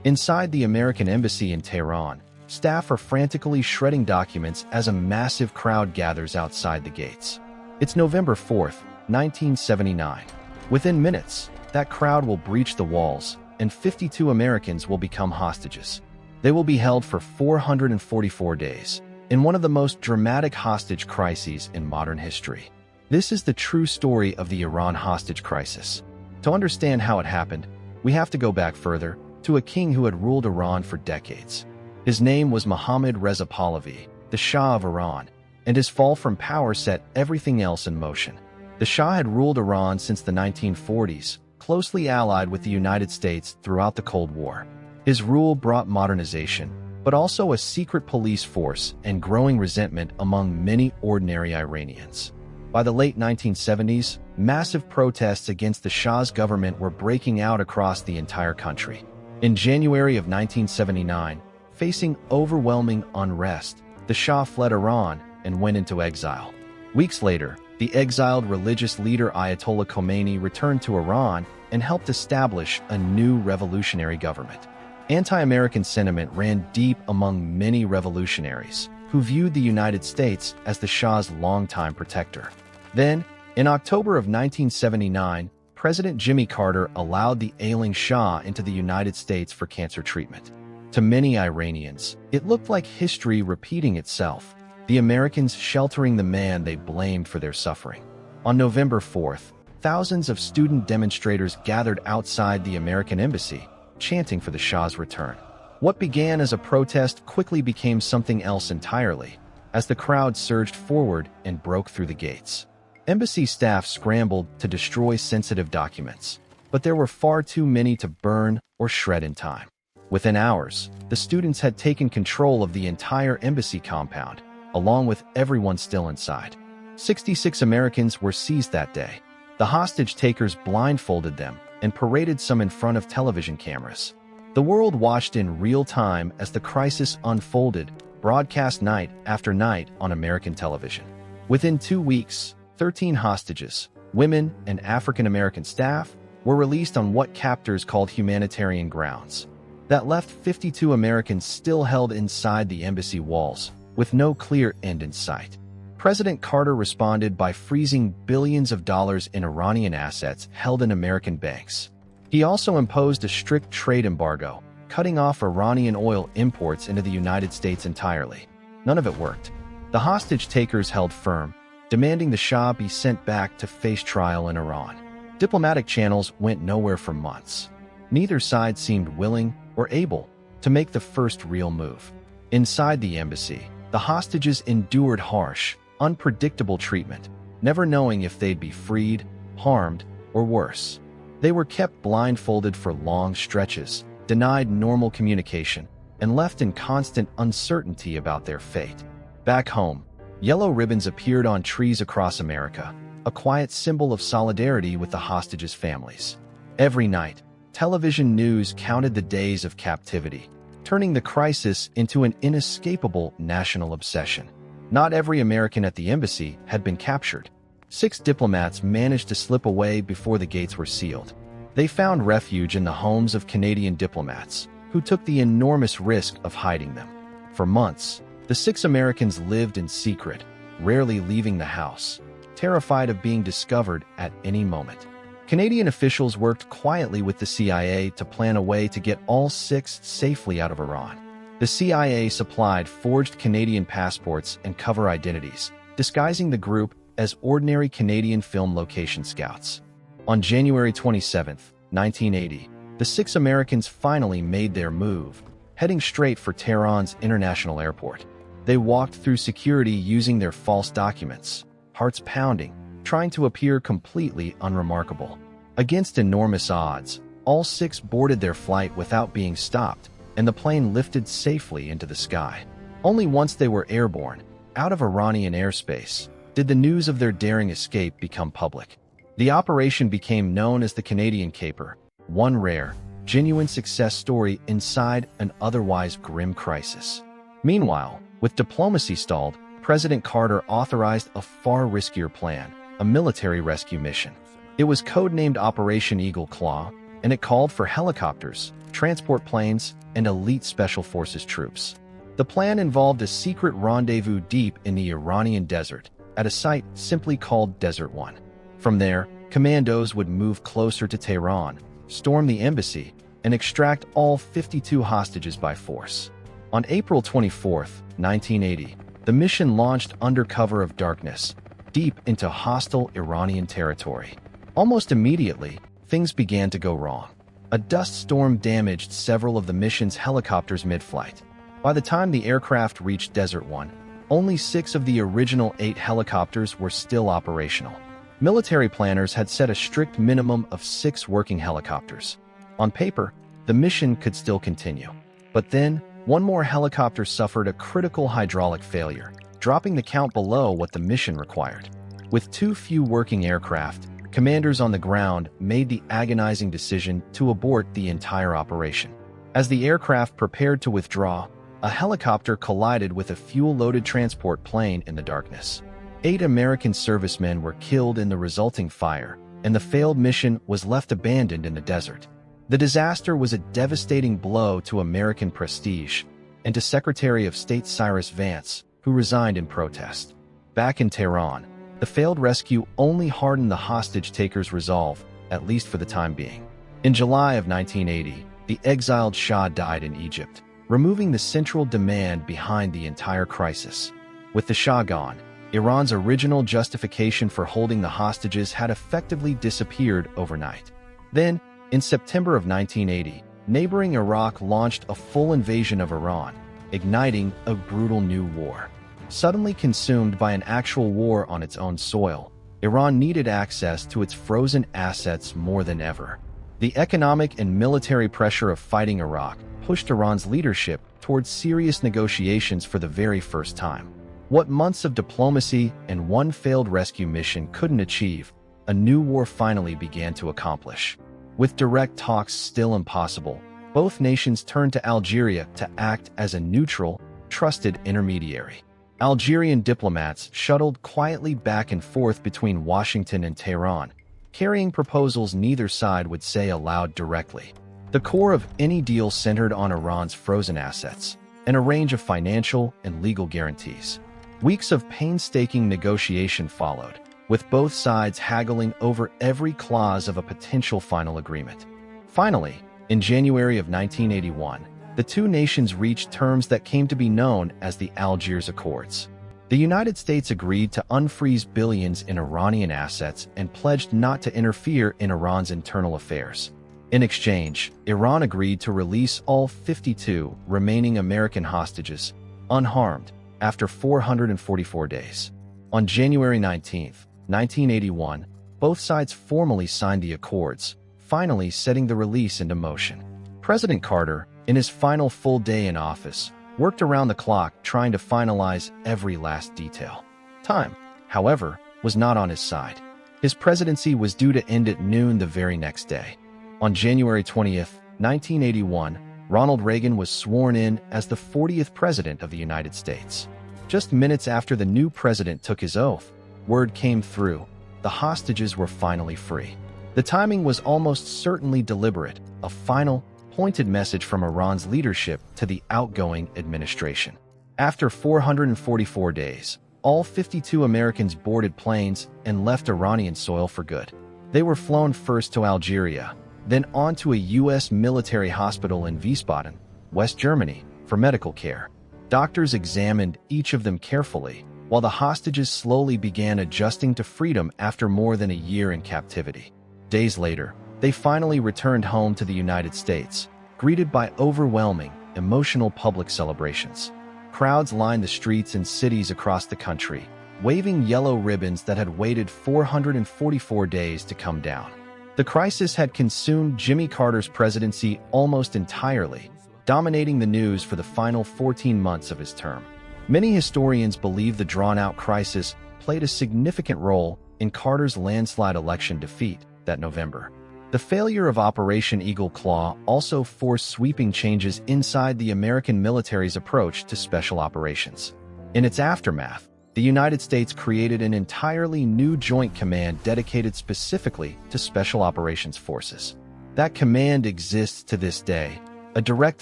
Inside the American embassy in Tehran, staff are frantically shredding documents as a massive crowd gathers outside the gates. It's November 4th, 1979. Within minutes, that crowd will breach the walls, and 52 Americans will become hostages. They will be held for 444 days, in one of the most dramatic hostage crises in modern history. This is the true story of the Iran hostage crisis. To understand how it happened, we have to go back further, to a king who had ruled Iran for decades. His name was Mohammad Reza Pahlavi, the Shah of Iran, and his fall from power set everything else in motion. The Shah had ruled Iran since the 1940s, closely allied with the United States throughout the Cold War. His rule brought modernization, but also a secret police force and growing resentment among many ordinary Iranians. By the late 1970s, massive protests against the Shah's government were breaking out across the entire country. In January of 1979, facing overwhelming unrest, the Shah fled Iran and went into exile. Weeks later, the exiled religious leader Ayatollah Khomeini returned to Iran and helped establish a new revolutionary government. Anti-American sentiment ran deep among many revolutionaries, who viewed the United States as the Shah's longtime protector. Then, in October of 1979, President Jimmy Carter allowed the ailing Shah into the United States for cancer treatment. To many Iranians, it looked like history repeating itself, the Americans sheltering the man they blamed for their suffering. On November 4th, thousands of student demonstrators gathered outside the American embassy, chanting for the Shah's return. What began as a protest quickly became something else entirely, as the crowd surged forward and broke through the gates. Embassy staff scrambled to destroy sensitive documents, but there were far too many to burn or shred in time. Within hours, the students had taken control of the entire embassy compound, along with everyone still inside. 66 Americans were seized that day. The hostage takers blindfolded them and paraded some in front of television cameras. The world watched in real time as the crisis unfolded, broadcast night after night on American television. Within 2 weeks, 13 hostages, women and African-American staff, were released on what captors called humanitarian grounds. That left 52 Americans still held inside the embassy walls, with no clear end in sight. President Carter responded by freezing billions of dollars in Iranian assets held in American banks. He also imposed a strict trade embargo, cutting off Iranian oil imports into the United States entirely. None of it worked. The hostage takers held firm, demanding the Shah be sent back to face trial in Iran. Diplomatic channels went nowhere for months. Neither side seemed willing or able to make the first real move. Inside the embassy, the hostages endured harsh, unpredictable treatment, never knowing if they'd be freed, harmed, or worse. They were kept blindfolded for long stretches, denied normal communication, and left in constant uncertainty about their fate. Back home, yellow ribbons appeared on trees across America, a quiet symbol of solidarity with the hostages' families. Every night, television news counted the days of captivity, turning the crisis into an inescapable national obsession. Not every American at the embassy had been captured. 6 diplomats managed to slip away before the gates were sealed. They found refuge in the homes of Canadian diplomats, who took the enormous risk of hiding them. For months, the 6 Americans lived in secret, rarely leaving the house, terrified of being discovered at any moment. Canadian officials worked quietly with the CIA to plan a way to get all 6 safely out of Iran. The CIA supplied forged Canadian passports and cover identities, disguising the group as ordinary Canadian film location scouts. On January 27, 1980, the 6 Americans finally made their move, heading straight for Tehran's international airport. They walked through security using their false documents, hearts pounding, trying to appear completely unremarkable. Against enormous odds, all 6 boarded their flight without being stopped, and the plane lifted safely into the sky. Only once they were airborne, out of Iranian airspace, did the news of their daring escape become public. The operation became known as the Canadian Caper, one rare, genuine success story inside an otherwise grim crisis. Meanwhile, with diplomacy stalled, President Carter authorized a far riskier plan, a military rescue mission. It was codenamed Operation Eagle Claw, and it called for helicopters, transport planes, and elite special forces troops. The plan involved a secret rendezvous deep in the Iranian desert, at a site simply called Desert 1. From there, commandos would move closer to Tehran, storm the embassy, and extract all 52 hostages by force. On April 24, 1980, the mission launched under cover of darkness, deep into hostile Iranian territory. Almost immediately, things began to go wrong. A dust storm damaged several of the mission's helicopters mid-flight. By the time the aircraft reached Desert 1, only 6 of the original 8 helicopters were still operational. Military planners had set a strict minimum of 6 working helicopters. On paper, the mission could still continue. But then, one more helicopter suffered a critical hydraulic failure, dropping the count below what the mission required. With too few working aircraft, commanders on the ground made the agonizing decision to abort the entire operation. As the aircraft prepared to withdraw, a helicopter collided with a fuel-loaded transport plane in the darkness. 8 American servicemen were killed in the resulting fire, and the failed mission was left abandoned in the desert. The disaster was a devastating blow to American prestige and to Secretary of State Cyrus Vance, who resigned in protest. Back in Tehran, the failed rescue only hardened the hostage-takers' resolve, at least for the time being. In July of 1980, the exiled Shah died in Egypt, removing the central demand behind the entire crisis. With the Shah gone, Iran's original justification for holding the hostages had effectively disappeared overnight. Then, in September of 1980, neighboring Iraq launched a full invasion of Iran, igniting a brutal new war. Suddenly consumed by an actual war on its own soil, Iran needed access to its frozen assets more than ever. The economic and military pressure of fighting Iraq pushed Iran's leadership towards serious negotiations for the very first time. What months of diplomacy and one failed rescue mission couldn't achieve, a new war finally began to accomplish. With direct talks still impossible, both nations turned to Algeria to act as a neutral, trusted intermediary. Algerian diplomats shuttled quietly back and forth between Washington and Tehran, carrying proposals neither side would say aloud directly. The core of any deal centered on Iran's frozen assets and a range of financial and legal guarantees. Weeks of painstaking negotiation followed, with both sides haggling over every clause of a potential final agreement. Finally, in January of 1981, the two nations reached terms that came to be known as the Algiers Accords. The United States agreed to unfreeze billions in Iranian assets and pledged not to interfere in Iran's internal affairs. In exchange, Iran agreed to release all 52 remaining American hostages, unharmed, after 444 days. On January 19, 1981, both sides formally signed the accords, finally setting the release into motion. President Carter, in his final full day in office, worked around the clock trying to finalize every last detail. Time, however, was not on his side. His presidency was due to end at noon the very next day. On January 20, 1981, Ronald Reagan was sworn in as the 40th President of the United States. Just minutes after the new president took his oath, word came through: the hostages were finally free. The timing was almost certainly deliberate, a final, pointed message from Iran's leadership to the outgoing administration. After 444 days, all 52 Americans boarded planes and left Iranian soil for good. They were flown first to Algeria, then on to a U.S. military hospital in Wiesbaden, West Germany, for medical care. Doctors examined each of them carefully, while the hostages slowly began adjusting to freedom after more than a year in captivity. Days later, they finally returned home to the United States, greeted by overwhelming, emotional public celebrations. Crowds lined the streets and cities across the country, waving yellow ribbons that had waited 444 days to come down. The crisis had consumed Jimmy Carter's presidency almost entirely, dominating the news for the final 14 months of his term. Many historians believe the drawn-out crisis played a significant role in Carter's landslide election defeat that November. The failure of Operation Eagle Claw also forced sweeping changes inside the American military's approach to special operations. In its aftermath, the United States created an entirely new joint command dedicated specifically to special operations forces. That command exists to this day, a direct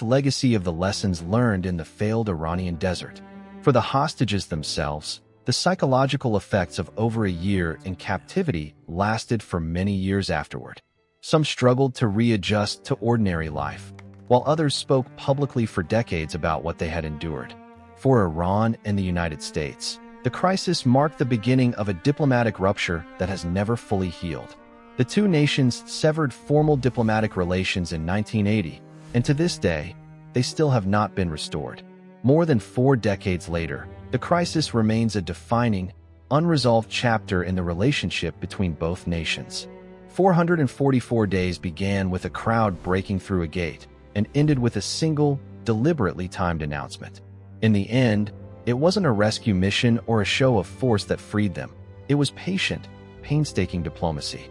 legacy of the lessons learned in the failed Iranian desert. For the hostages themselves, the psychological effects of over a year in captivity lasted for many years afterward. Some struggled to readjust to ordinary life, while others spoke publicly for decades about what they had endured. For Iran and the United States, the crisis marked the beginning of a diplomatic rupture that has never fully healed. The two nations severed formal diplomatic relations in 1980, and to this day, they still have not been restored. More than 4 decades later, the crisis remains a defining, unresolved chapter in the relationship between both nations. 444 days began with a crowd breaking through a gate and ended with a single, deliberately timed announcement. In the end, it wasn't a rescue mission or a show of force that freed them. It was patient, painstaking diplomacy.